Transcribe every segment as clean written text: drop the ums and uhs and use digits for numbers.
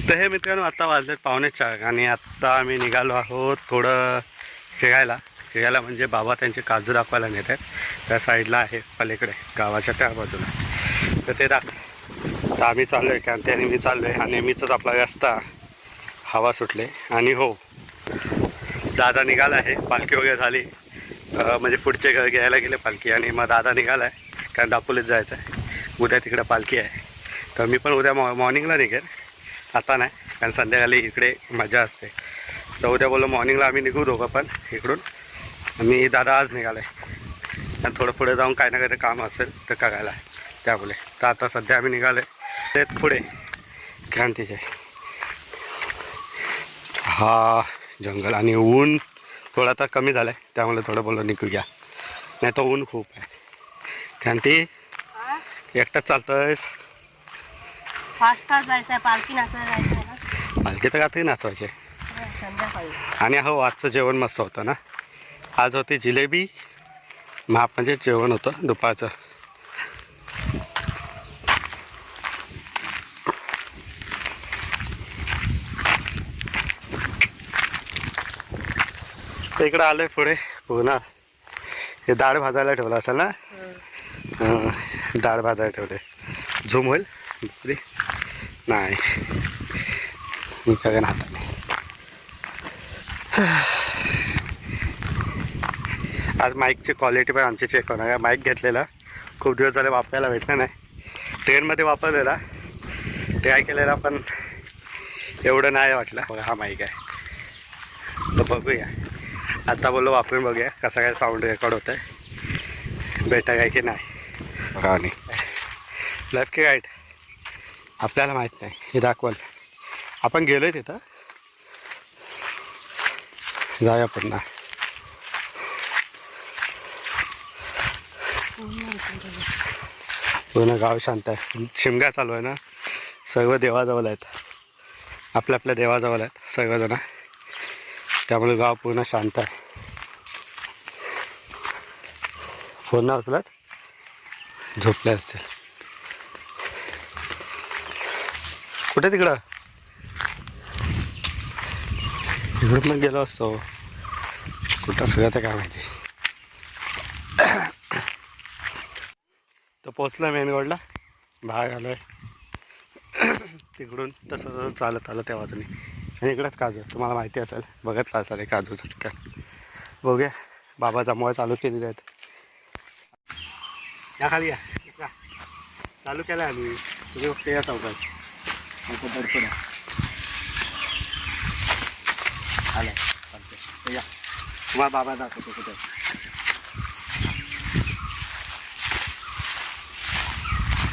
तर हे मित्रांनो आता वाजलेत 3:45 आणि आत्ता आम्ही निघालो आहोत थोडं फिरायला म्हणजे बाबा त्यांचे काजू दाखवायला नेत आहेत. त्या साईडला आहे पलीकडे गावाच्या त्या बाजूला. तर ते तर आम्ही चाललो आहे कारण त्याने मी चाललो आहे आणि नेहमीच आपला रस्ता हवा सुटले. आणि हो दादा निघाला आहे, पालखी वगैरे झाली म्हणजे पुढचे घर घ्यायला गेले पालखी आणि मग दादा निघाला आहे कारण दापोलीत जायचं आहे. उद्या तिकडे पालखी आहे तर मी पण उद्या मॉर्निंगला निघेल, आता नाही कारण संध्याकाळी इकडे मजा असते. तर उद्या बोललो मॉर्निंगला आम्ही निघू दोघं पण इकडून. आणि दादा आज निघाला आहे आणि थोडं पुढे जाऊन काय ना काही काम असेल तर करायला त्यामुळे. तर आता सध्या आम्ही निघालो आहे ते पुढे क्रांतीचे हा जंगल आणि ऊन थोडा आता कमी झालं आहे त्यामुळे थोडं बोललो निघूया, नाही तर ऊन खूप आहे. क्रांती एकटाच चालतोयस? पालखी नाचायला जायचं ना. पालखी तर रात्री नाचवायचे संध्याकाळी. आणि हो आजचं जेवण मस्त होतं ना. आज होती जिलेबी माप म्हणजे जेवण होतं दुपारचं. तर इकडं आलोय पुढे पुन्हा हे डाळ भाजायला ठेवलं असेल ना. डाळ भाजायला ठेवले. झूम होईल नाही मी काय हाताने. आज माईकची क्वालिटी पण आमची चेक होणार आहे. माईक घेतलेला खूप दिवस झाले वापरायला भेटला नाही. ट्रेनमध्ये वापरलेला ट्राय केलेला पण एवढं नाही वाटलं. बघा हा माईक आहे तर बघूया आता बोललो वापरून बघूया कसा काय साऊंड रेकॉर्ड होतं आहे, बेटर आहे की नाही. आणि लेफ्ट की राईट आपल्याला माहीत नाही हे दाखवाल. आपण गेलो आहे तिथं, जाऊया पुन्हा. पूर्ण गाव शांत आहे. शिमगा चालू आहे ना, सर्व देवाजवळ आहेत, आपल्या आपल्या देवाजवळ आहेत सर्वजण, त्यामुळे गाव पूर्ण शांत आहे. फोन ना उचलत झोपले असतील. कुठे तिकडं इकडून मग गेलो असतो, कुठं फिरत काय माहिती. तर पोचलं मेन रोडला, बाहेर आलो आहे तिकडून तसं चालत आलं त्या बाजूने. आणि इकडंच काजू तुम्हाला माहिती असेल, बघितलं असेल हे काजू झटका. बघूया बाबा जमवाय चालू केलेले आहेत. या खाली या, चालू केलं आम्ही. तुम्ही फक्त या चौकाच दडपण आलं या. तुम्हाला बाबा दाखवतो कुठे.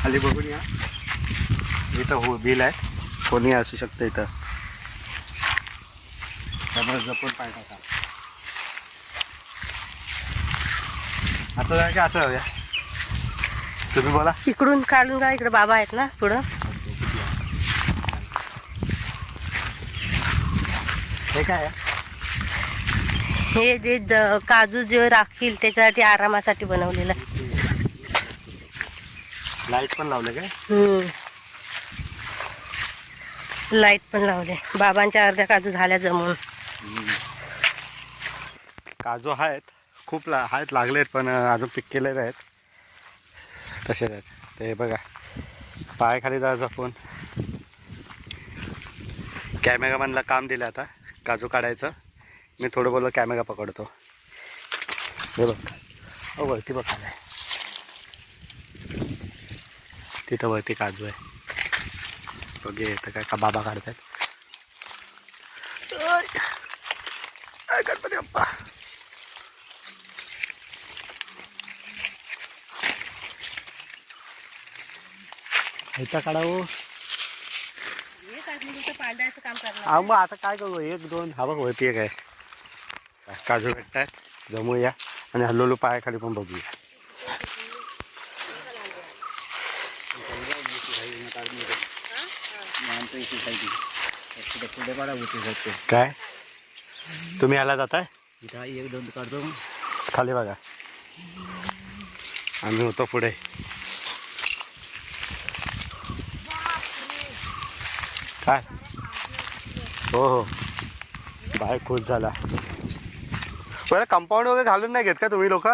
खाली बघून या, इथं हो बिल आहे, कोणी असू शकतं इथं, त्यामुळे जपून पाय टाका. आता जाय का असं हव्या तुम्ही बोला. इकडून काढून जा, इकडे बाबा आहेत ना पुढं. हे काय हे जे काजू जे राखील त्याच्यासाठी आरामासाठी बनवलेलं. लाईट पण लावले काय? लाईट पण लावले. बाबांच्या अर्ध्या काजू झाल्या जमून. काजू आहेत खूप आहेत, लागलेत पण अजून पिकलेले आहेत तसेच आहेत. ते बघा पाय खाली जा जपून. कॅमेरामॅनला काम दिलं आता काजू काढायचं. मी थोडं बोललो कॅमेरा पकडतो. हे बघ हो वरती बघ आलाय, तिथं वरती काजू आहे. बघे तर काय का बाबा काढतात. गणपती बाप्पा इथं काढावं. हा मग आता काय करू, 1-2 हा बघ वरती एक आहे. काजू भेटतायत, जमूया आणि हल्लोलो पायाखाली पण बघूया. काय तुम्ही याला जाताय? 1-2 काढतो खाली बघा, आम्ही होतो पुढे. काय हो हो बाय खुश झाला. बरं कंपाऊंड वगैरे घालून नाही घेत का तुम्ही लोक?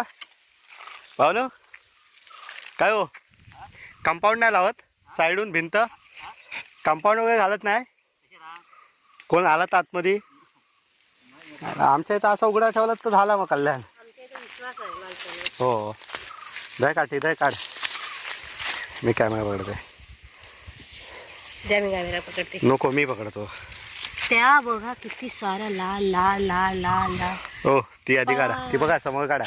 भावनो काय हो, कंपाऊंड नाही लावत साईडून भिंत? कंपाऊंड वगैरे घालत नाही? कोण आला तर आतमध्ये? आमच्या इथं असं उघडा ठेवलं तर झाला मग कल्याण. हो दय काठी दय काढ. मी कॅमेरा पकडते. द्या मी कॅमेरा पकडते. नको मी पकडतो. त्या बघा किती सारा लाल लाल लाल लाल लाल. हो ती आधी काढा. ती बघा समोर काढा.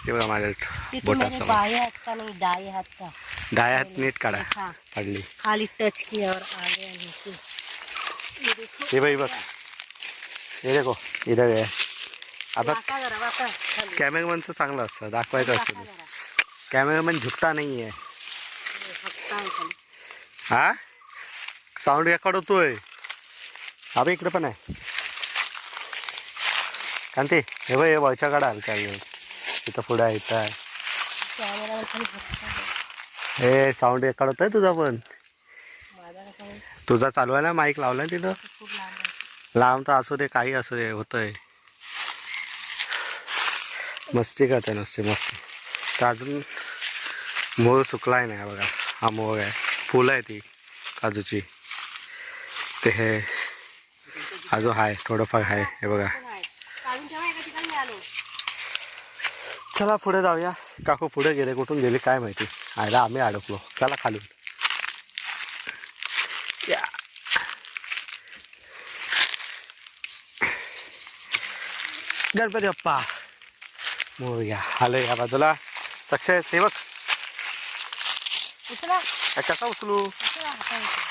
ती बघा माझ्या बोटा समोर. बाएं हाथ का नहीं दाएं हाथ का. डाया हात नीट काढा. हाँ, काढली. खाली टच किया और आगे नीचे. हे बाई बघ. हे देखो इधर आहे. आता वाका जरा वाका खाली. कॅमेरामॅनचं चांगलं असतं दाखवायचं असतं. कॅमेरामॅन झुकता नाही आहे. हक्का आहे खाली. हा साऊंड रेकॉर्ड होतोय. अबे इकडे पण आहे कांती. हे बघ हे वळच्या काढा हलक्या इथं पुढं आहे इथं आहे. कॅमेरावर खाली हक्का आहे. हे साऊंड रेकॉर्ड होतोय तुझा पण. माझा कसा आहे? तुझा चालू आहे ना माईक लावलाय तिथं. खूप लांब आहे. लांब तर असू दे काही असू दे होतंय. मस्ती करते नसते मस्ती. तर अजून मोर सुकलाय नाही बघा. हा मोर आहे. फुलं आहे ती काजूची. ते हे अजून आहे थोडंफार आहे. हे बघा. काढून ठेवा एका ठिकाणी मी आलो. चला पुढे जाऊया. काकू पुढे गेले कुठून गेले काय माहिती. आयला आम्ही अडकलो. चला खालून या. गणपती बाप्पा मोरया. आलं या बाजूला सक्सेस. हे बघ उचला कसा उचलू. उचला हाताने उचला.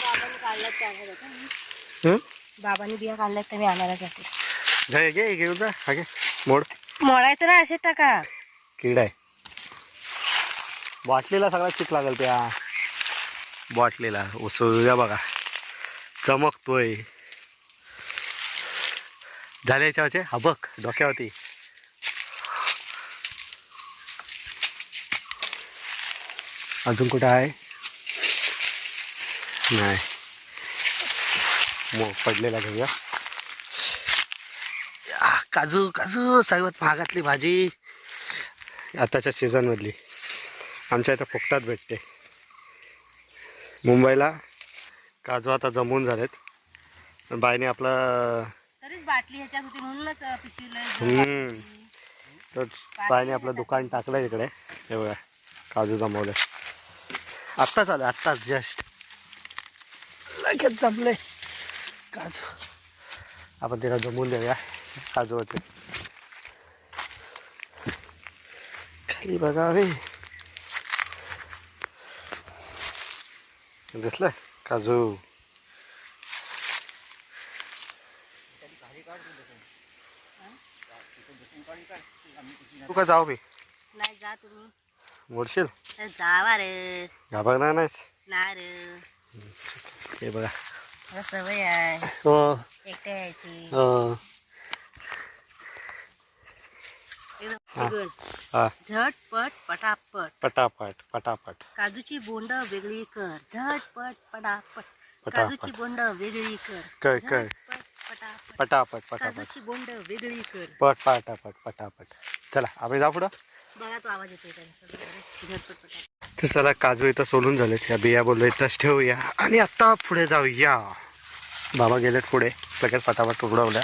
बाबांनी काढल्यात त्या आणायला जातो. बाबांनी बिया काढल्यात त्या मी आणायला जाते. घे घे घेऊन जा. हा घे मोड. मोडायचं ना असेच टाका. कीड आहे. बाटलीला सगळा चिक लागेल त्या बाटलीला. उसळूया बघा चमकतोय. झाले याच्यावरचे. हा बघ डोक्यावरती. अजून कुठं आहे नाही. मग पडलेला घेऊया. काजू काजू सर्वात महागातली भाजी आताच्या सीझनमधली. आमच्या इथं फुकटात भेटते. मुंबईला काजू आता जमून झालेत. बाईने आपलं तरीच बाटली ह्याच्यात होती म्हणूनच पिशवीला. तर बाईने आपलं दुकान टाकलं इकडे. हे बघा काजू जमवले. आत्ताच आलं आत्ताच जस्ट लगेच जमले काजू. आपण तिला जमवून देऊया काजूचे. खाली बघावे दिसलं काजू. तू का जाऊ मी नाही जा तुम्ही. मोडशील. जावा रे. घाबरणार नाहीस. नाही रे. हे बघा मला सवय आहे हो एकट्या यायची. हो एकदम हा झटपट पटापट. पटापट पटापट. काजूची बोंड वेगळी कर. झटपट पटापट. पटापट. काजूची बोंड वेगळी कर. कर कर. झटपट पटापट. पटापट पटापट. काजूची बोंड वेगळी कर. पट पटापट पटापट. चला आम्ही जाऊ पुढं. बघा तो आवाज येतोय त्यांचा. झटपट पटापट. तर चला काजू इथं सोलून झाले. त्या बिया बोललो इथंच ठेवूया आणि आता पुढे जाऊया. बाबा गेलेत पुढे लगेच पटापट उघडवल्या.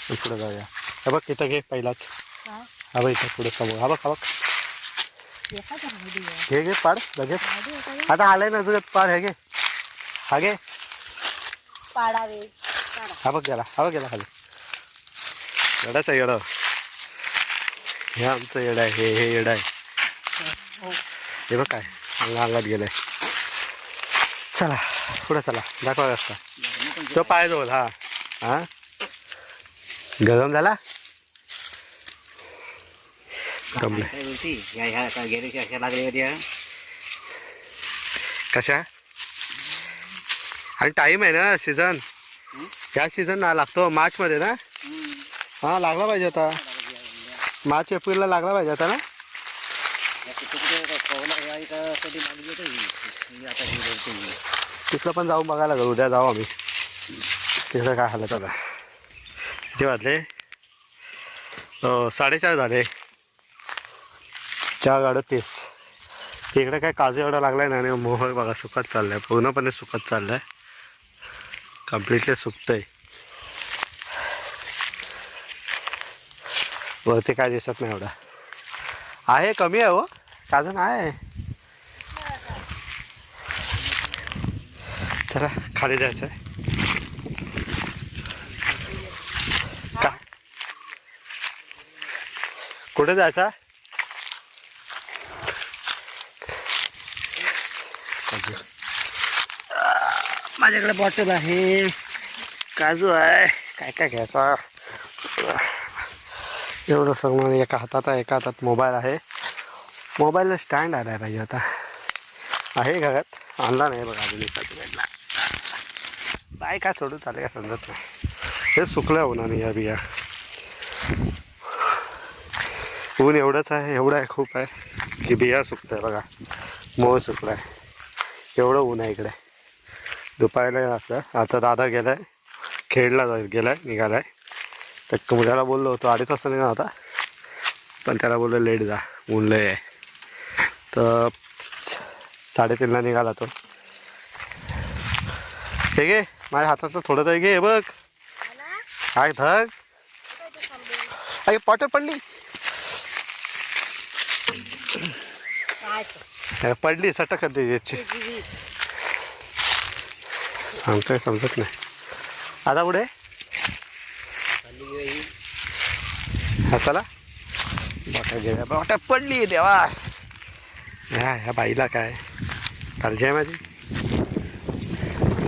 पुढे जाऊया. हा बघ इथं घे पहिलाच. हा? हा बघ इथं पुढे समोर. हा बघ हा बघ. एखादा हळदी आहे. घे घे पाड लगेच. हळदी एखादी आता आलाय ना तुझ्यात पाड. हे घे हा घे. पाडावे. पाडा. हा बघ गेला. हा बघ गेला खाली. येडाच आहे येडं. हे आमचं येडं आहे. हे येडं आहे. हो. हे बघ काय अंगात गेलंय. चला पुढे चला दाखवा रस्ता. तो पायजवळ. हा हा गरम झाला. जमलं. कशा आणि टाईम आहे ना सीझन. ह्या सीझन ना लागतो मार्च मध्ये ना. हा लागला पाहिजे होता. मार्च एप्रिलला लागला पाहिजे होता ना. तिकडं पण जाऊन बघायला लागेल. उद्या जाऊ आम्ही तिकडं काय हालत आता. किती वाजले? 4:30 झाले. 4:38. तिकडे काय काजू एवढा लागलाय ना आणि मोहर बघा सुकत चाललाय, पूर्णपणे सुकत चाललाय, कम्प्लिटली सुकतंय. वरती काय दिसत नाही एवढा आहे, कमी आहे हो काजू आहे. चला खाली जायचं आहे. का कुठे जायचा? माझ्याकडे बॉटल आहे, काजू आहे, काय काय घ्यायचा एवढं सगळं. एका हातात आहे, एका हातात मोबाईल आहे. मोबाईलला स्टँड आलाय पाहिजे आता, आहे घरात, आणला नाही बघा अजून. एका भेटला बाय काय सोडून चालेल का समजत नाही. हे सुकलं उन्हाने या बिया. ऊन एवढंच आहे, एवढं आहे खूप आहे की बिया सुकत आहे बघा. मोह सुकला आहे, एवढं ऊन आहे इकडे. दुपारला असलं. आता दादा गेलाय खेळला गेलाय, निघालाय. तर मुलाला बोललो होतो 2:30 वाजता निघाला होता, पण त्याला बोललो लेट जा, ऊन लय आहे. तर 3:30ला निघाला तो. हे घे माझ्या हाताचं थोडं तर घे बघ. काय धग अरे पॉटर पडली, पडली सटक याची. सांगतोय समजत नाही. आता पुढे हा चला. बॉटल गेल्या, बॉटल पडली देवा. ह्या बाईला काय काळजी आहे माझी.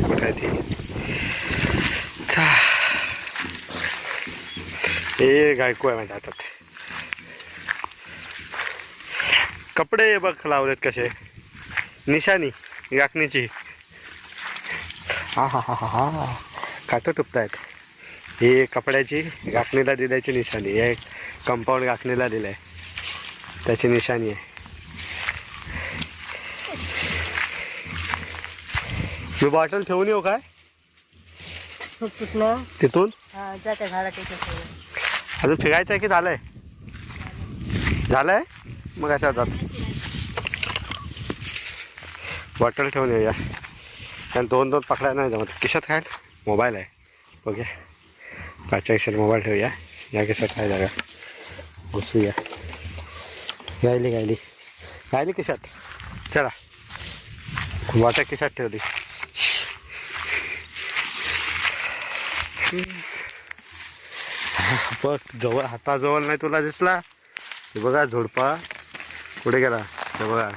कुठे आहे ती? हे गायको आहे माझ्या हातात. कपडे बघ लावलेत कसे, निशाणी गाकणीची. हा हा हा हा हा काटं टुपतायत. ही कपड्याची गाकणीला दिल्याची निशाणी आहे. कंपाऊंड गाकणीला दिलंय त्याची निशाणी आहे. मी बॉटल ठेवून येऊ काय तिथून? अजून फिरायचं आहे की झालंय? झालंय मग अशा जात. बॉटल ठेवून येऊया, कारण 2 पकडायला नाही जमत. खिशात काय मोबाईल आहे बघूया. 5च्या खिशात मोबाईल ठेवूया. या खिशात काय जागा घुसूया. गायली गायली गायली खिशात. चला बॉटल खिशात ठेवली. बघ जवळ, हाताजवळ नाही तुला दिसला? हे बघा झोडपा कुठे गेला हे बघा,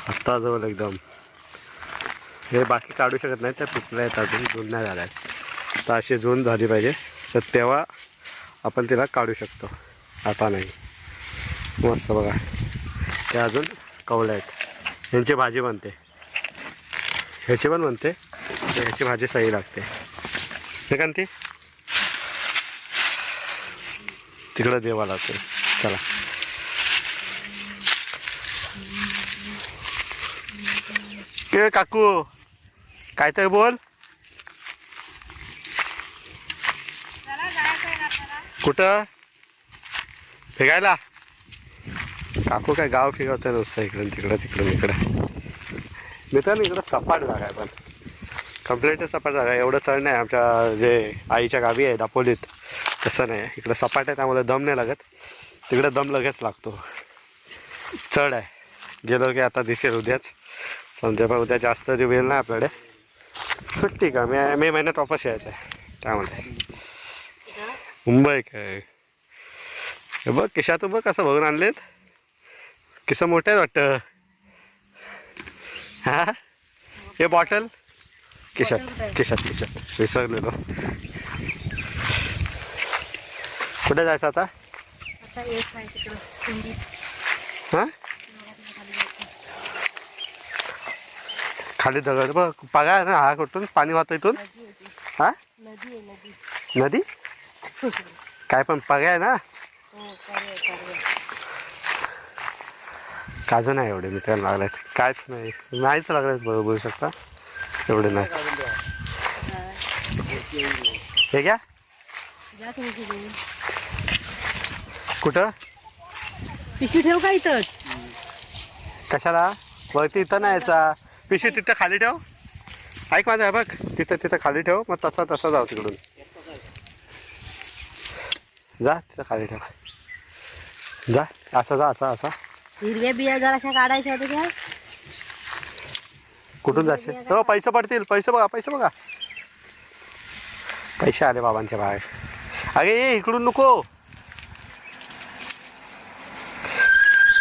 हाताजवळ एकदम. हे बाकी काढू शकत नाही, त्या तुटल्या आहेत अजून, झून नाही झाल्या. तर अशी झून झाली पाहिजे, तर तेव्हा आपण तिला काढू शकतो. आता नाही. मस्त बघा ते अजून कवल्या आहेत. ह्यांची भाजी बनते, ह्याची पण बनते, ह्याची भाजी सही लागते. हे का ती तिकडं देवा लागते. चला के काकू काय तर बोल. कुठं फिरायला? काकू काय गाव फिरवतोय नुसतं इकडून तिकडं तिकडून इकडं. मित्रांनो इकडं सपाट जागा आहे, पण कम्प्लीट सपाट जागा आहे. एवढं चढ नाही आमच्या जे आईच्या गावी आहे दापोलीत, तसं नाही. इकडं सपाट आहे त्यामुळे दम नाही लागत. तिकडं दम लगेच लागतो. चढ आहे, गेलो की आता दिसेल उद्याच. समजा पण उद्या जास्त वेळ नाही आपल्याकडे. सुट्टी का मे महिन्यात वापस यायचं आहे त्यामध्ये. मुंबई काय हे बघ किशातून बघ कसं भरून आणलेत. किस्सा मोठे आहेत वाटतं. हा हे बॉटल किशात किशात किशात विसरलेलो. कुठे जायचं आता? हां खाली दगड बघ, पगा आहे ना हा. कुठून पाणी वाहतं इथून? हा नदी काय पण पगा आहे ना. काजू नाही एवढे मित्रांना लागलेत, कायच नाही, नाहीच लागलेच बरोबर बोलू शकता. एवढे नाही. हे घ्या. जा तुम्ही घेऊन. कुठं पिशवी ठेव का इथंच? कशाला वरती इथं नाही यायचा. पिशवी तिथं खाली ठेव. ऐक माझं, बघ तिथं खाली ठेव. मग तसा जाऊ तिकडून. जा तिथं खाली ठेव. जा असा. हिरव्या बिया जराशा काढायच्या होत्या त्या. कुठून जाशील? हो पैसे पडतील. पैसे बघा. पैसे आले बाबांच्या बाहेर. अगे ये इकडून नको.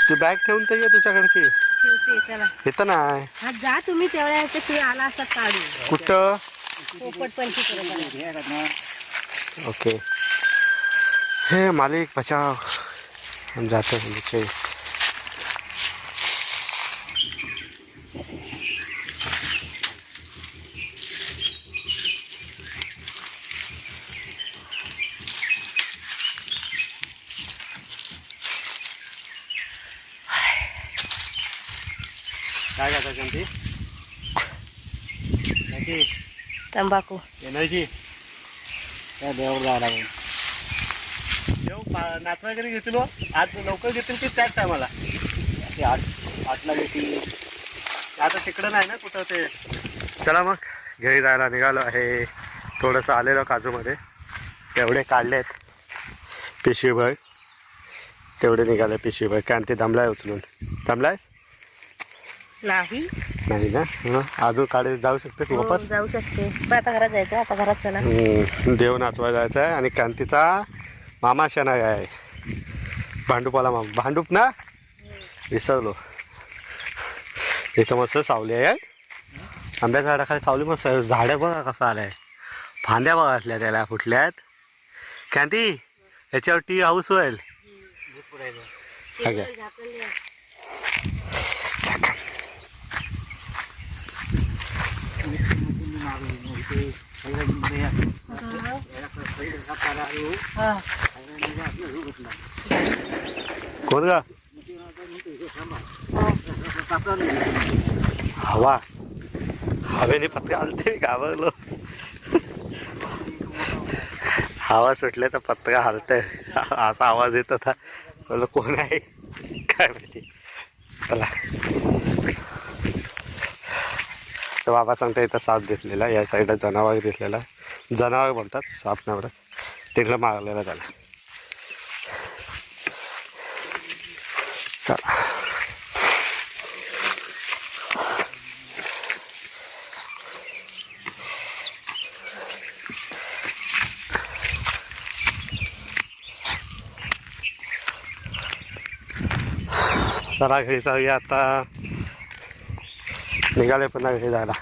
ती बॅग ठेवून तर ये तुझ्याकडची. ठेवते चला. इथं नाही. हा जा तुम्ही तेवढ्या ते आला असतात काढू. कुठं? पोपट पंछी करत. ओके. हे मालिक बचाव. हम जाते हैं नीचे. काय करता शांती? तंबाखू. एनर्जी काय देवर जायला देव नाचवा वगैरे घेतील. आज लवकर घेतील की त्याच टायमाला? ते 8ला घेतील. आता तिकडं नाही ना कुठं ते. चला मग घरी जायला निघालो आहे. थोडंसं आलेलो काजूमध्ये. तेवढे काढलेत पिशवीभर. तेवढे निघाले पिशवीभर. कारण ते दमलाय उचलून. दमलायस? नाही नाही ना. अजून काढे जाऊ शकतेस हो, वापस? जाऊ शकते. पण आता घरात जायचं. आता घरात चला. देव नाचवायला जायचं आहे. आणि कांतीचा मामा शेणाग आहे. भांडूपाला मामा. भांडूप ना विसरलो. इथं मस्त सावली आहे. आंब्या झाडाखाली सावली मस्त. झाडं बघा कसं आलंय. फांद्या बघा असल्या त्याला फुटल्यात. कांती याच्यावर टी हाऊस होईल. कोण ग? हवा. हवेने पत्ते हलते. घाबरलो. हवा सुटले तर पत्रा हलतंय. असा आवाज येत होता. बोललो कोण आहे काय माहिती. चला तर बाबा सांगता इथं साप दिसलेला. या साईडला जनावर दिसलेला. जनावर बोलतात, साप नाही बोलत. तिकडं मारलेला त्याला. चला घरी जाऊया आता. निघाले पुन्हा घरी जायला.